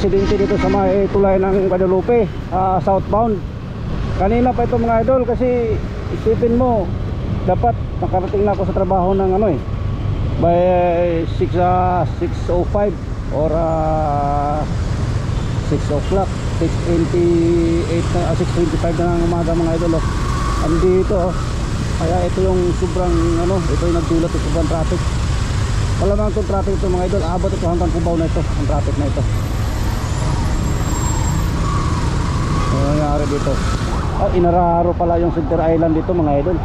aksidente dito sa may tulay ng Guadalupe, southbound. Kanina pa ito mga idol, kasi isipin mo, dapat nakarating na ako sa trabaho ng ano by 6:05 or 6 o'clock, 6:25 na ng umaga mga idol. Andito kaya ito yung sobrang ito yung nagdulot ng sobrang traffic. Malamang itong traffic ito mga idol, abot ito hanggang Cubao na ito, ang traffic na ito. Ano nangyari dito? Inararo pala yung Center Island dito mga idol.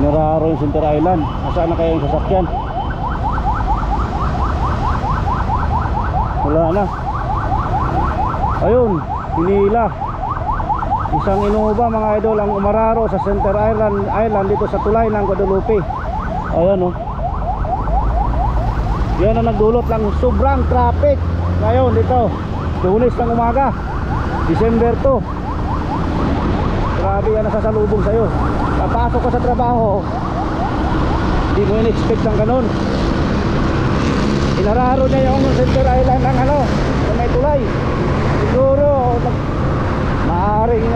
Inararo yung Center Island. Nasaan na kaya yung sasakyan? Wala na. Ayun, hinila. Isang Innova mga idol ang umararo sa Center Island dito sa tulay ng Guadalupe. Ayan yan ang nagdulot ng sobrang traffic ngayon dito, Lunes ng umaga, December 2. Grabe yan nasasalubong sa'yo. Papasok ka sa trabaho, hindi mo in-expect ng ganun. Inararo niya yung Center Island ng sa may tulay. Siguro maaaring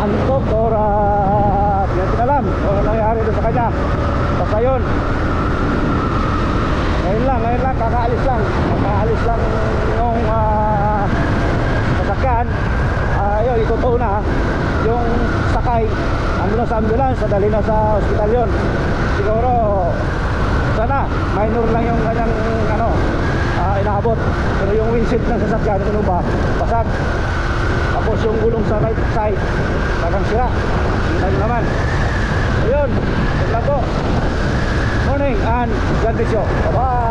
antok or hindi natin alam kung ano nangyari doon sa kanya. Basta yun, ngayon lang kakaalis lang yung sasakyan. Yun, itutuo na yung sakay ando sa ambulance, dali na sa ospital yun. Siguro sana minor lang yung kanyang inaabot, pero yung windshield ng sasakyan basag. Tapos yung gulong sa right side parang sira. Tingnan naman. Ayun, lang po. Morning and God bless you. Bye bye.